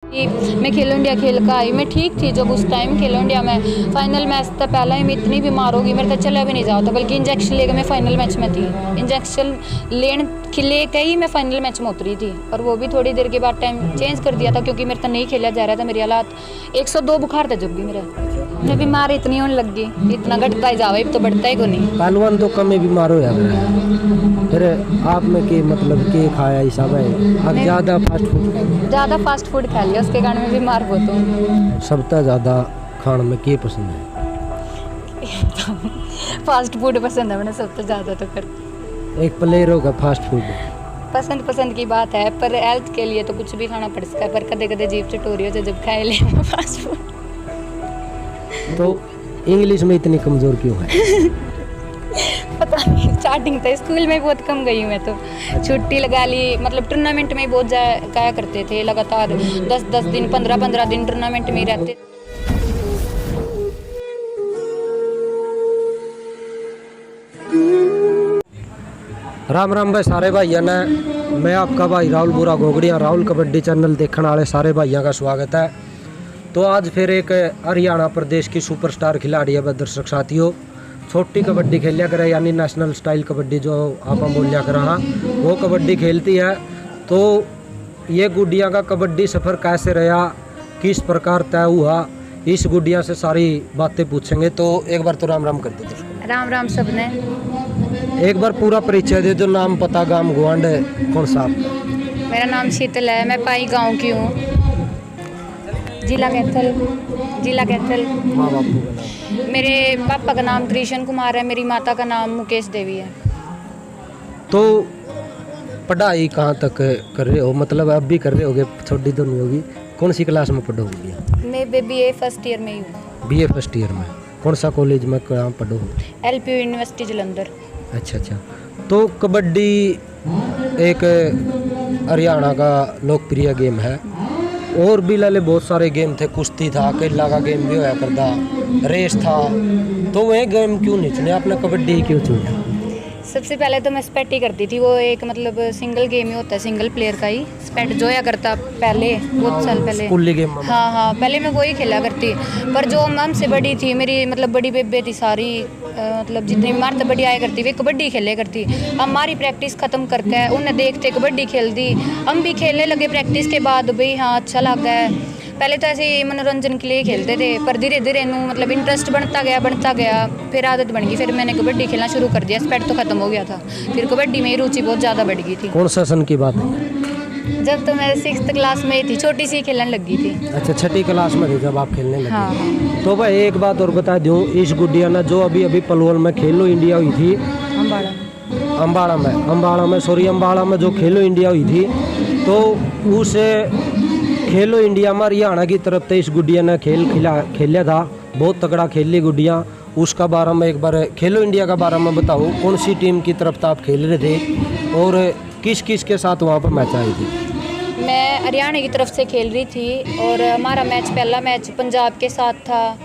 मैं खेलो इंडिया खेल कर आई, मैं ठीक थी जब उस टाइम खेलो इंडिया में फाइनल मैच था पहला ही मैं इतनी बीमार हो गई, मेरे तो चला भी नहीं जाता, बल्कि इंजेक्शन लेकर मैं फाइनल मैच में थी। इंजेक्शन ले के ही मैं फाइनल मैच में उतरी थी, और वो भी थोड़ी देर के बाद टाइम चेंज कर दिया था क्योंकि मेरे तो नहीं खेला जा रहा था। मेरी हालात 102 बुखार था जब भी मेरा, मैं बीमार इतनी होने लग गई, इतना घटता ही जावा तो बढ़ता ही को नहीं। पहलवान तो कम ही बीमार हो जाता है, फिर आप में के मतलब के खाया हिसाब है, अब ज़्यादा फास्ट फूड खा लिया, उसके कारण मैं बीमार बहुत हूँ। सबसे ज़्यादा खाने में के पसंद है? फास्ट फूड पसंद है मैंने सबसे ज़्यादा तो कर। एक प्लेयर होगा फास्ट फूड, पसंद की बात है, पर हेल्थ के लिए तो कुछ भी खाना पड़ सकता है, पर कदे कदे जीभ चटोरी हो जब खाए ले फास्ट फूड। तो इंग्लिश में इतनी कमज़ोर क्यों है? पता नहीं, स्टार्टिंग तो स्कूल में बहुत कम गई हूँ मैं तो, छुट्टी लगा ली, मतलब टूर्नामेंट में बहुत जाया करते थे लगातार 10-10 दिन 15-15 दिन टूर्नामेंट में ही रहते। राम राम भाई सारे भाइयों ने, मैं आपका भाई राहुल बुरा घोगड़िया, राहुल कबड्डी चैनल देखने वाले सारे भाइयों का स्वागत है। तो आज फिर एक हरियाणा प्रदेश की सुपरस्टार खिलाड़ी है दर्शक साथियों, छोटी कबड्डी खेलिया करे, यानी नेशनल स्टाइल कबड्डी जो आप बोलिया कर रहा, वो कबड्डी खेलती है। तो ये गुडिया का कबड्डी सफ़र कैसे रहा, किस प्रकार तय हुआ, इस गुडिया से सारी बातें पूछेंगे। तो एक बार तो राम राम कर दो। राम राम सबने। एक बार पूरा परिचय दे, जो नाम पता गांव गुआंढ कौन सा? मेरा नाम शीतल है, मैं पाई गांव की हूँ, जिला कैथल। माँ बापू का नाम? मेरे पापा का नाम कृष्ण कुमार है, मेरी माता का नाम मुकेश देवी है। तो पढ़ाई कहाँ तक कर रहे हो, मतलब अब भी कर रहे होगे, छोटी तो नहीं होगी, कौन सी क्लास में पढ़ोगे? मैं BA फर्स्ट ईयर में ही हूँ। BA फर्स्ट ईयर में? कौन सा कॉलेज में कहाँ पढ़ोगे? LPU university Jalandhar. अच्छा। तो कबड्डी एक हरियाणा का लोकप्रिय गेम है, और भी लाले बहुत सारे गेम थे, कुश्ती था, केला का गेम भी होया करता, रेस था, तो वह गेम क्यों नहीं चुने आपने, कबड्डी क्यों चुना? सबसे पहले तो मैं स्पेट ही करती थी, वो एक मतलब सिंगल गेम ही होता है, सिंगल प्लेयर का ही स्पेट जो या करता पहले बहुत साल पहले, स्कूली गेम। हाँ, पहले मैं वही खेला करती। पर जो हमसे बड़ी थी, मेरी मतलब बड़ी बेबे थी सारी, मतलब जितनी मारते बड़ी आया करती वे कबड्डी खेले करती। हमारी प्रैक्टिस ख़त्म करके उन्हें देखते कबड्डी खेल दी, हम भी खेलने लगे प्रैक्टिस के बाद, भाई हाँ अच्छा लगा है। पहले तो ऐसे ही मनोरंजन के लिए खेलते थे, पर धीरे धीरे मतलब इंटरेस्ट बढ़ता गया, फिर आदत बन गई, फिर मैंने कबड्डी खेलना शुरू कर दिया। स्पेट तो ख़त्म हो गया था, फिर कबड्डी में रुचि बहुत ज़्यादा बढ़ गई थी। कौन सा सन की बात है? जब तो मैं 6th क्लास में थी, छोटी सी खेलने लगी थी। अच्छा, 6ठी क्लास में थी जब आप खेलने लगे? हाँ। तो भाई एक बात और बता दूँ, इस गुडिया ने जो अभी पलवल में खेलो इंडिया हुई थी, अम्बाड़ा में जो खेलो इंडिया हुई थी, तो उस खेलो इंडिया में हरियाणा की तरफ से इस गुडिया ने खेला था, बहुत तगड़ा खेली गुडिया। उसका बारे में एक बार खेलो इंडिया का बारे में बताओ, कौन सी टीम की तरफ आप खेल रहे थे और किस किस के साथ वहाँ पर मैच आई थी? मैं हरियाणा की तरफ से खेल रही थी, और हमारा पहला मैच पंजाब के साथ था,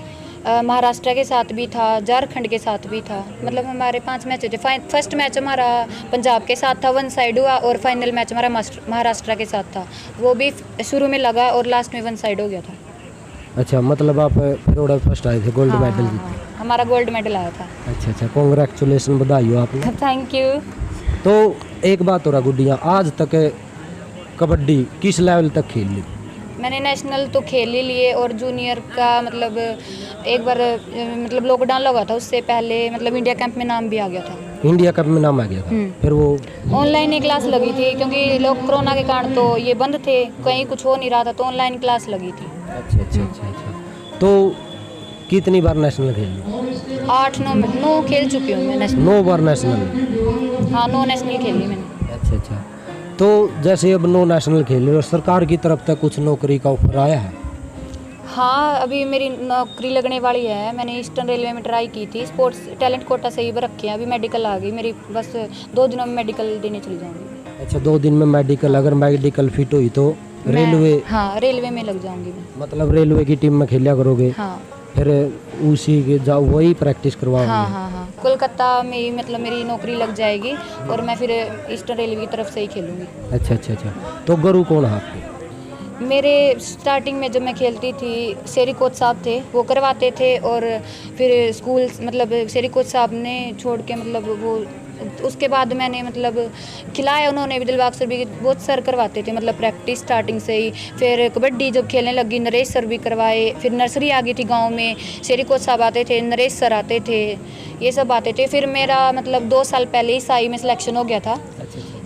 महाराष्ट्र के साथ भी था, झारखंड के साथ भी था, मतलब हमारे 5 मैच थे। फर्स्ट मैच हमारा पंजाब के साथ था, 1 साइड हुआ, और फाइनल मैच हमारा महाराष्ट्र के साथ था, वो भी शुरू में लगा और लास्ट में 1 साइड हो गया था। अच्छा, मतलब आप फिर फर्स्ट आए थे, गोल्ड मेडल जीते? हमारा गोल्ड मेडल आया था। अच्छा, कॉन्ग्रेचुलेसन, बधाई हो आपने। Thank you. तो एक बात हो रहा गुडिया, आज तक कबड्डी किस लेवल तक खेल ली? मैंने नेशनल तो खेल ही लिए, और जूनियर का मतलब एक बार मतलब लॉकडाउन लगा था, उससे पहले मतलब इंडिया कैंप में नाम भी आ गया था। इंडिया कप में नाम आ गया था? फिर वो ऑनलाइन ही क्लास लगी थी, क्योंकि लोग कोरोना के कारण तो ये बंद थे, कहीं कुछ हो नहीं रहा था, तो ऑनलाइन क्लास लगी थी। अच्छा। तो कितनी बार नेशनल खेली? 8-9 खेल चुकी हूँ मैं नेशनल। 9 बार नेशनल? हाँ, 9 नेशनल खेली मैंने। अच्छा। तो जैसे अब 9 नेशनल खेले, और सरकार की तरफ से कुछ नौकरी का ऑफर आया है? हाँ, अभी मेरी नौकरी लगने वाली है, मैंने ईस्टर्न रेलवे में ट्राई की थी, स्पोर्ट्स टैलेंट कोटा से ही रखी है, अभी मेडिकल आ गई मेरी, बस 2 दिनों में मेडिकल देने चली जाऊँगी। अच्छा, 2 दिन में मेडिकल, अगर मेडिकल फिट हुई तो रेलवे? हाँ, रेलवे में लग जाऊँगी मैं। मतलब रेलवे की टीम में खेलिया करोगे? हाँ। फिर उसी के जाओ वही प्रैक्टिस करवाओगे? हाँ, कोलकाता में ही मतलब मेरी नौकरी लग जाएगी, और मैं फिर ईस्टर्न रेलवे की तरफ से ही खेलूँगी। अच्छा। तो गुरु कौन है आपके? मेरे स्टार्टिंग में जब मैं खेलती थी सेरी कोच साहब थे, वो करवाते थे। और फिर स्कूल मतलब सेरी कोच साहब ने छोड़ के मतलब वो उसके बाद मैंने मतलब खिलाया उन्होंने भी, दिलबाग सर भी बहुत सर करवाते थे मतलब प्रैक्टिस स्टार्टिंग से ही। फिर कबड्डी जब खेलने लगी नरेश सर भी करवाए। फिर नर्सरी आ गई थी गांव में, सेरी कोच साहब आते थे, नरेश सर आते थे, ये सब आते थे। फिर मेरा मतलब 2 साल पहले ही साई में सिलेक्शन हो गया था,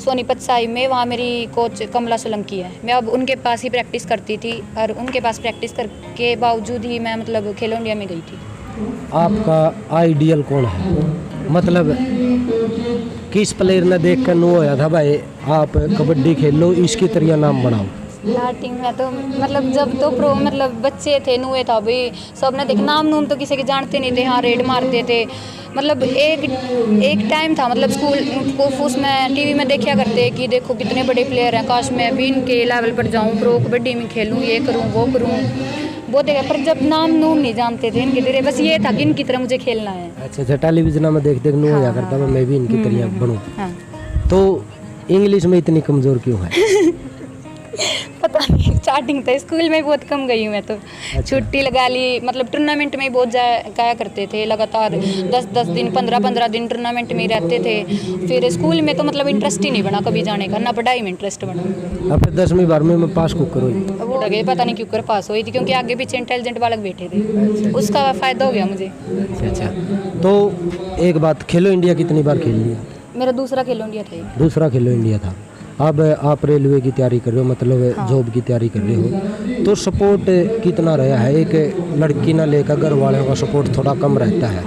सोनीपत साई में। वहाँ मेरी कोच कमला सोलंकी है, मैं अब उनके पास ही प्रैक्टिस करती थी। और उनके पास प्रैक्टिस करके बावजूद ही मैं मतलब खेलो इंडिया में गई थी। आपका आइडियल कौन है, मतलब किस प्लेयर ने देख कर नो होया था भाई आप कबड्डी खेलो इसकी तरह नाम बनाओ? स्टार्टिंग में तो मतलब जब तो प्रो मतलब बच्चे थे नुए था भाई, सब ने देख नाम नूम तो किसी के जानते नहीं थे, हाँ रेड मारते थे। मतलब एक टाइम था मतलब स्कूल उसमें टीवी में देखा करते कि देखो कितने बड़े प्लेयर हैं, काश मैं भी इनके लेवल पर जाऊं, प्रो कबड्डी में खेलूं, ये करूं वो करूं, वो देखा। पर जब नाम नूम नहीं जानते थे इनके तेरे, बस ये था कि इनकी तरह मुझे खेलना है। अच्छा, टेलीविजन में देख नो होया करता मैं भी इनकी तरह बनूं। हाँ। तो इंग्लिश में इतनी कमजोर क्यों है? पता नहीं, स्टार्टिंग तो स्कूल में बहुत कम गई हूँ मैं तो। अच्छा। छुट्टी लगा ली, मतलब टूर्नामेंट में बहुत जाया करते थे लगातार, 10-10 दिन 15-15 दिन टूर्नामेंट में ही रहते थे। फिर स्कूल में तो मतलब इंटरेस्ट ही नहीं बना कभी जाने का, ना पढ़ाई में इंटरेस्ट बना। अब 10वीं 12वीं में पास कुकर हुई? वो लगे पता नहीं क्यों कर पास हुई थी, क्योंकि आगे पीछे इंटेलिजेंट बालक बैठे थे, उसका फ़ायदा हो गया मुझे। अच्छा, तो एक बात, खेलो इंडिया कितनी बार खेल लिया? मेरा दूसरा खेलो इंडिया था ये। दूसरा खेलो इंडिया था। अब आप रेलवे की तैयारी कर रहे हो, मतलब जॉब की तैयारी कर रहे हो, तो सपोर्ट कितना रहा है? एक लड़की ना लेकर घर वालों का सपोर्ट थोड़ा कम रहता है।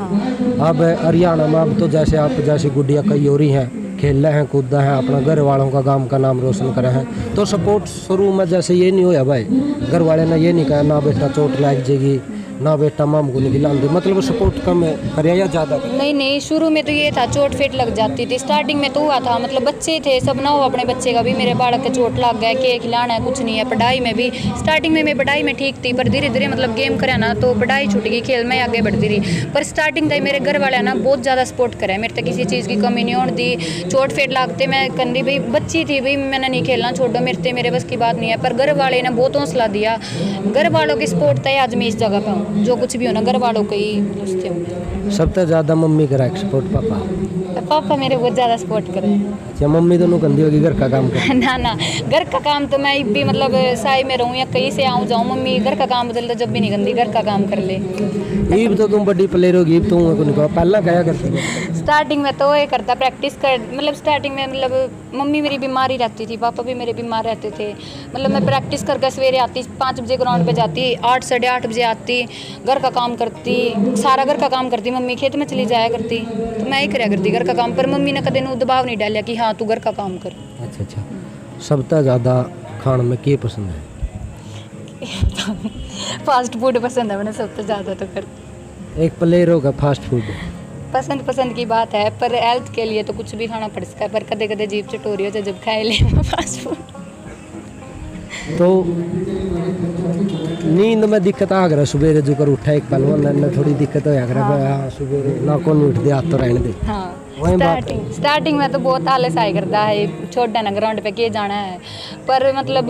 अब हरियाणा में अब तो जैसे आप जैसी गुड़िया कई और ही हैं, खेल रहे हैं, कूद रहे हैं, अपना घर वालों का गांव का नाम रोशन कर रहे हैं। तो सपोर्ट शुरू में जैसे ये नहीं होया भाई, घर वाले ने ये नहीं कहा ना बेटा चोट लग जाएगी, ना बेटा माम को नहीं खिलाते, मतलब सपोर्ट कम करे या ज़्यादा? नहीं, शुरू में तो ये था चोट फेट लग जाती थी, स्टार्टिंग में तो हुआ था, मतलब बच्चे थे सब ना हो, अपने बच्चे का भी मेरे बालक के चोट लग गया, के खिलाना है कुछ नहीं है। पढ़ाई में भी स्टार्टिंग में मैं पढ़ाई में ठीक थी, पर धीरे धीरे मतलब गेम करे ना तो पढ़ाई छूट गई, खेल में आगे बढ़ती रही। पर स्टार्टिंग तक मेरे घर वाले ना बहुत ज़्यादा सपोर्ट करे, मेरे तक किसी चीज़ की कमी नहीं होने दी। चोट फेट लागते मैं कंदी भाई बच्ची थी भाई, मैंने नहीं खेलना, छोड़ो मेरे बस की बात नहीं है। पर घर वाले ने बहुत हौसला दिया, घर वालों की सपोर्ट था आज मैं इस जगह पर हूँ, जो कुछ भी हो ना घर वालों को ही दोस्ते हूँ। सबसे ज़्यादा मम्मी करा सपोर्ट? पापा मेरे बहुत ज़्यादा सपोर्ट कर रहे हैं। अच्छा, मम्मी दोनों कंधी होगी घर का काम कर? ना घर का काम तो मैं भी मतलब साई में रहूँ या कहीं से आऊँ जाऊँ, मम्मी घर का काम बदल तो जब भी नहीं गंदी घर का काम कर ले। ईब तो तुम बड़ी प्लेयर होगी, ईब तुम को नहीं पहला क्या करती? स्टार्टिंग में तो ये करता प्रैक्टिस कर, मतलब स्टार्टिंग में मतलब मम्मी मेरी बीमार ही रहती थी, पापा भी मेरे बीमार रहते थे। मतलब मैं प्रैक्टिस करके सवेरे आती 5 बजे ग्राउंड पे जाती, 8 साढ़े 8 बजे आती, घर का काम करती, सारा घर का काम करती। मम्मी खेत में चली जाया करती तो मैं ही कराया करती घर का काम, पर मम्मी ने कदे दबाव नहीं डाला कि हाँ तू घर का काम कर। अच्छा, सबसे ज़्यादा खाने में क्या पसंद है? फास्ट फूड पसंद है मैंने सबसे ज़्यादा तो कर। एक प्लेयर होगा फास्ट फूड? पसंद की बात है, पर हेल्थ के लिए तो कुछ भी खाना पड़ सकता है, पर कदे कदे जीभ चटोरी हो जाए जब खाए ले फास्ट फूड। तो नींद में दिक्कत आ गया सुबह जो कर उठा एक पहलवान ने थोड़ी दिक्कत हो गया, हाँ सुबह ना कौन उठ दे हाथ तो रहने दे। हाँ स्टार्टिंग में तो बहुत आलस आया करता है, छोटा ना ग्राउंड पे के जाना है। पर मतलब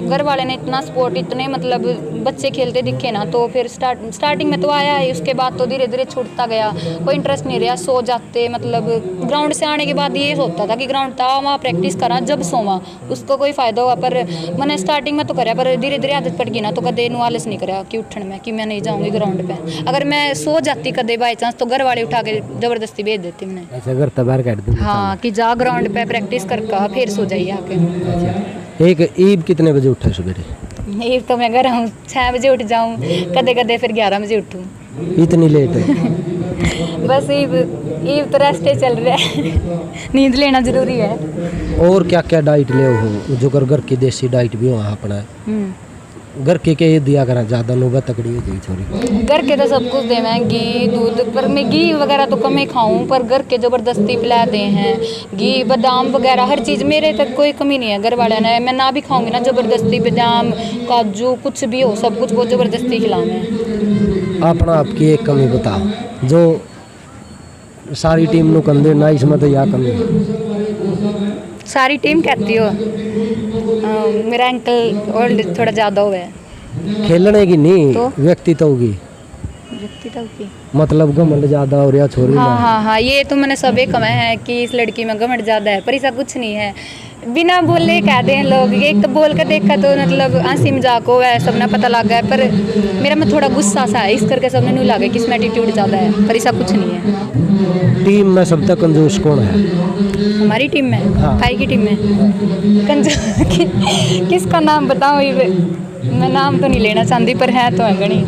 घर वाले ने इतना सपोर्ट, इतने मतलब बच्चे खेलते दिखे ना, तो फिर स्टार्टिंग में तो आया है, उसके बाद तो धीरे धीरे छूटता गया, कोई इंटरेस्ट नहीं रहा। सो जाते मतलब ग्राउंड से आने के बाद ये सोचता था कि ग्राउंड था वहाँ प्रैक्टिस करा, जब सोवा उसको कोई फ़ायदा हुआ। पर मैंने स्टार्टिंग में तो कराया, पर धीरे धीरे आदत पड़ गई ना, तो कदे नु आलस नहीं कराया कि उठने में कि मैं नहीं जाऊँगी ग्राउंड पर। अगर मैं सो जाती कदे बाई चांस, तो घर वाले उठा के ज़बरदस्ती भेज देती मैंने। घर तबार काट दूँ? हाँ, कि जा ग्राउंड पे प्रैक्टिस करके फिर सो जाइए आके। अच्छा, एक ईब कितने बजे उठा सवेरे? ईब तो मैं घर हूँ 6 बजे उठ जाऊँ, कदे कदे फिर 11 बजे उठूँ। इतनी लेट है? बस ईब तो रास्ते चल रहा है, नींद लेना जरूरी है। और क्या क्या डाइट ले हो जो घर की देसी डाइट भी हो अपना? घर के दिया करा ज़्यादा नौबत तकड़ी हो गई छोरी? घर के तो सब कुछ दे मैं घी दूध, पर मैं घी वगैरह तो कम ही खाऊं, पर घर के ज़बरदस्ती पिलाते हैं घी बादाम वगैरह हर चीज़, मेरे तक कोई कमी नहीं है। घर वाले ने मैं ना भी खाऊंगी ना ज़बरदस्ती बादाम काजू कुछ भी हो सब कुछ वो ज़बरदस्ती खिलाऊँ। अपना आपकी एक कमी बताओ जो सारी टीम नु कंदे ना, इसमें तो या कमी सारी टीम कहती हो? मेरा एंकल ओल्ड थोड़ा ज़्यादा हुआ है। खेलने की नहीं, तो? व्यक्तित्व की, व्यक्तित्व की। मतलब घमंड ज्यादा हो रहा छोरी हाँ में। हाँ हाँ, ये तो मैंने सबे कमा है कि इस लड़की में घमंड ज़्यादा है, पर ऐसा कुछ नहीं है। बिना बोले कहते हैं लोग, एक तो बोल कर देखा तो मतलब हंसी मजाक हो है, सबने पता लग गया, पर मेरा में थोड़ा गुस्सा सा है, इस करके सबने नहीं लगा कि इसमें एटीट्यूड ज़्यादा है, पर ऐसा कुछ नहीं है। टीम में सबसे कंजूस कौन है? हमारी टीम में, हाँ। भाई की टीम में किसका नाम बताऊँ? मैं नाम तो नहीं लेना चाहती, पर है तो है गणी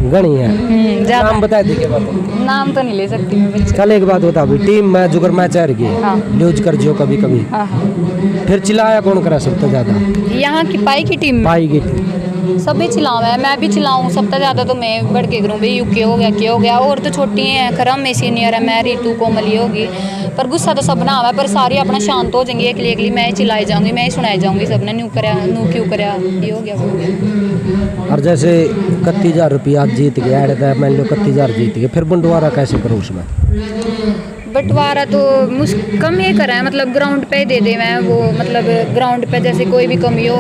गणी है। ज़्यादा नाम बता दी के बात। नाम तो नहीं ले सकती मैं बच्चे। चल एक बात बता भी, टीम में जुगर मैच हार गई, हाँ। लूज कर जियो कभी कभी, हाँ हाँ, फिर चिल्लाया कौन करा सबसे ज्यादा? यहाँ की पाई की टीम में पाई की टीम। सभी चिल्लाऊँ है, मैं भी चिल्लाऊँ, सबसे ज़्यादा तो मैं बढ़ के करूँ भाई, यू के हो गया, क्या हो गया, और तो छोटी हैं, खरम में सीनियर है, मैं रितु कोमली होगी, पर गुस्सा तो सब ना आवा, पर सारी अपना शांत हो जाएंगी, एकली मैं ही चिल्लाई जाऊँगी, मैं ही सुनाई जाऊँगी, सबने न्यू करया, नू क्यों करया, ये हो गया वो हो गया। और जैसे 31,000 रुपया जीत गया है, मान लो 31,000 जीत गए, फिर बंटवारा कैसे करो उसमें? बंटवारा तो कम ही करा है, मतलब ग्राउंड पे दे दे मैं वो, मतलब ग्राउंड पे जैसे कोई भी कमी हो,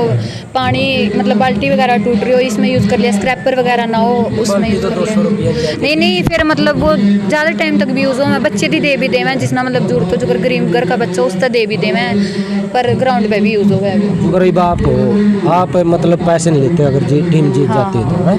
पानी मतलब बाल्टी वगैरह टूट रही हो, इसमें यूज़ कर लिया, स्क्रैपर वगैरह ना हो उसमें यूज़ कर लिया। नहीं नहीं, फिर मतलब वो ज़्यादा टाइम तक भी यूज़ हो, मैं बच्चे दी दे भी दे मैं, जिसना मतलब जरूरत हो, जो गरीब घर का बच्चा उसका दे भी दे मैं, पर ग्राउंड पे भी यूज़ हो गया। गरीब आप हो, आप मतलब पैसे नहीं लेते अगर टीम जीत जाती है तो, है?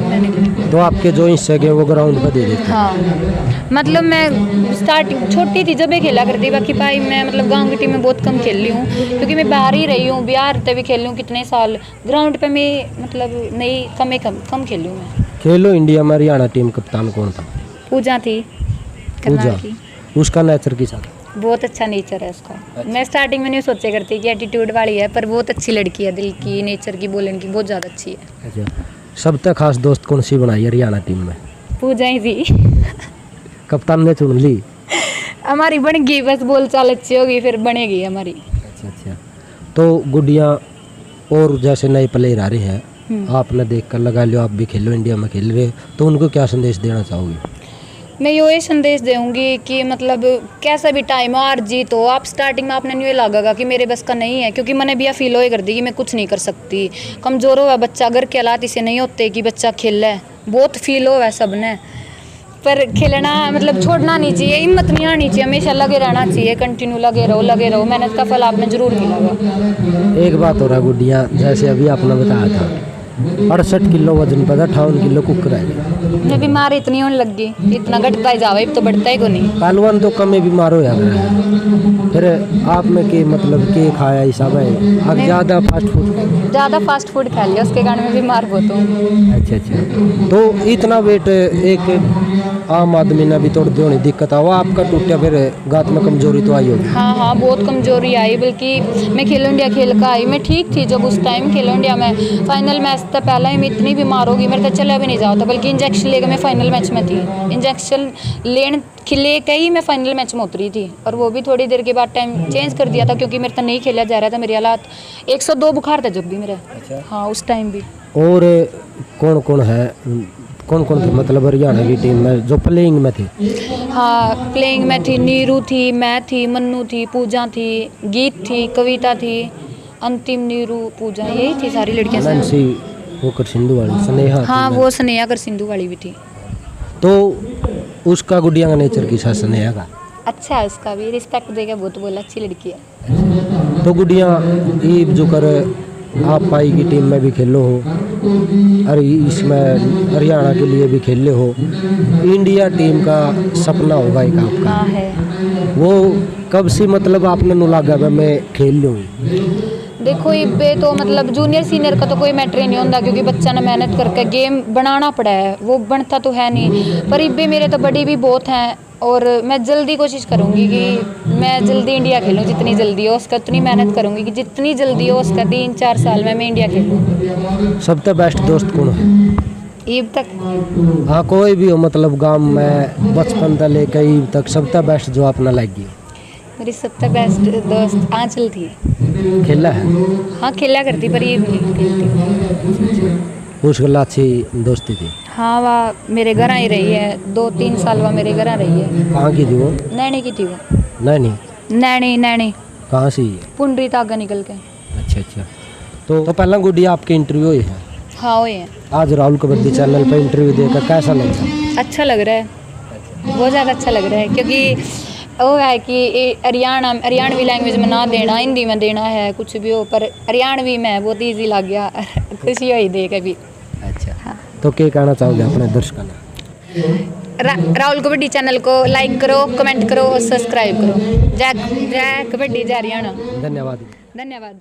मैंने तो आपके जो हिस्से के वो ग्राउंड पे दे देते हैं। हाँ, मतलब मैं स्टार्टिंग छोटी थी जब भी खेला करती, बाकी भाई मैं मतलब गांव की टीम में बहुत कम खेल रही हूँ, क्योंकि मैं बाहर ही रही हूँ, बिहार तक भी खेल रही हूँ कितने साल, ग्राउंड पे मैं मतलब नहीं, कम खेली हूँ मैं। खेलो इंडिया में हरियाणा टीम कप्तान कौन था? पूजा थी, पूजा, करनाल की। उसका नेचर की साथ बहुत अच्छा नेचर है उसका। मैं स्टार्टिंग में नहीं सोचे करती कि एटीट्यूड वाली है, पर बहुत अच्छी लड़की है, दिल की, नेचर की, बोलने की बहुत ज़्यादा अच्छी है। अच्छा, सबसे खास दोस्त कौन सी बनाई हरियाणा टीम में? पूजा ही थी कप्तान ने चुन ली? हमारी बन गई, बस बोल चाल अच्छी होगी फिर बनेगी हमारी। अच्छा अच्छा, तो गुडिया और जैसे नए प्लेयर आ रहे हैं, आपने देख कर लगा लो, आप भी खेलो, इंडिया में खेल रहे, तो उनको क्या संदेश देना चाहोगे? मैं ये संदेश दूँगी कि मतलब कैसा भी टाइम हो, हार जीत हो, आप स्टार्टिंग में आपने ये लगेगा कि मेरे बस का नहीं है, क्योंकि मैंने भी यह फील हो कर दी कि मैं कुछ नहीं कर सकती, कमज़ोर हुआ बच्चा, घर के हालात इसे नहीं होते कि बच्चा खेले, बहुत फील हो है सबने, पर खेलना मतलब छोड़ना नहीं चाहिए, हिम्मत नहीं आनी चाहिए, हमेशा लगे रहना चाहिए, कंटिन्यू लगे रहो, मेहनत का फल आपने जरूर मिलेगा। एक बात हो रहा गुडिया, जैसे अभी आपने बताया था 68 किलो वजन पर था, 58 किलो कुकर है। मैं बीमार इतनी होने लग गई, इतना घटता ही जावे, तो बढ़ता ही को नहीं। पहलवान तो कम में बीमार हो जाता है, फिर आप में के मतलब के खाया हिसाब है, आप ज़्यादा फास्ट फूड खा लिया, उसके कारण मैं बीमार बहुत हूँ। अच्छा अच्छा, तो इतना वेट एक आम आदमी ने भी तोड़ते होने दिक्कत आओ, आपका टूटा, फिर गात में कमजोरी तो आई होगी? हाँ हाँ, बहुत कमजोरी आई, बल्कि मैं खेलो इंडिया खेल कर आई, मैं ठीक थी जब उस टाइम खेलो इंडिया में फाइनल मैच था, पहला ही मैं इतनी बीमार हो गई, मेरे तो चला भी नहीं जाता, बल्कि इंजेक्शन लेकर मैं फाइनल मैच में थी, इंजेक्शन ले के ही मैं फाइनल मैच में उतरी थी, और वो भी थोड़ी देर के बाद टाइम चेंज कर दिया था, क्योंकि मेरे तो नहीं खेला जा रहा था, मेरे हालात 102 बुखार था जब भी मेरा। अच्छा। हाँ, उस टाइम भी। और कौन कौन थे मतलब हरियाणा की टीम में जो प्लेइंग में थे? हाँ, प्लेइंग में थी, नीरू थी, मैं थी, मन्नू थी, पूजा थी, गीत थी, कविता थी, अंतिम, नीरू, पूजा, यही थी सारी लड़कियाँ। नैन्सी होकर सिंधु वाली, स्नेहा। हाँ, वो स्नेहा कर सिंधु वाली भी थी। तो उसका गुडिया का नेचर किसा? स्नेहा का अच्छा है, उसका भी रिस्पेक्ट देगा, बहुत बोला, अच्छी लड़की है। तो गुडिया ये जो कर आप पाई की टीम में भी खेलो हो, अरे इसमें हरियाणा के लिए भी खेले हो, इंडिया टीम का सपना होगा एक आपका? हाँ है। वो कब से मतलब आपने नु लगा मैं खेल लूँ? देखो इब्बे तो मतलब जूनियर सीनियर का तो कोई मैटर ही नहीं होता, क्योंकि बच्चा ने मेहनत करके गेम बनाना पड़ा है, वो बनता तो है नहीं, पर इब्बे मेरे तो बड़ी भी बहुत हैं, और मैं जल्दी कोशिश करूँगी कि मैं जल्दी इंडिया खेलूँ, जितनी जल्दी हो उसका उतनी मेहनत करूँगी कि जितनी जल्दी हो उसका 3-4 साल में मैं इंडिया खेलूँ। सबसे बेस्ट दोस्त कौन है ईब तक? हाँ, कोई भी हो, मतलब गांव में बचपन से लेकर ईब तक सबसे बेस्ट जो अपना लगी? मेरी सबसे बेस्ट दोस्त आंचल थी। खेला है? हाँ, खेला करती, पर ये नहीं खेलती। उसके अच्छी दोस्ती थी? हाँ, वह मेरे घर आई रही है, 2-3 साल वह मेरे घर आ रही है। कहाँ की थी वो? नैनी की थी वो। नैनी? नैनी कहाँ से? पुंडरी तागा निकल के। अच्छा अच्छा, तो पहला गुड़िया आपकी इंटरव्यू हुई है, हाँ हुए हैं। आज राहुल कबड्डी चैनल पे इंटरव्यू देकर कैसा लगा? अच्छा लग रहा है, बहुत ज़्यादा अच्छा लग रहा है, क्योंकि वो है कि हरियाणवी लैंग्वेज में ना देना, हिंदी में देना है, कुछ भी हो, पर हरियाणवी में बहुत ईजी लग गया। खुशी हुई देख अभी। अच्छा हाँ। तो क्या कहना चाहोगे अपने दर्शकों ने? राहुल कबड्डी चैनल को लाइक करो, कमेंट करो और सब्सक्राइब करो। जय कबड्डी, जय हरियाणा। धन्यवाद। धन्यवाद।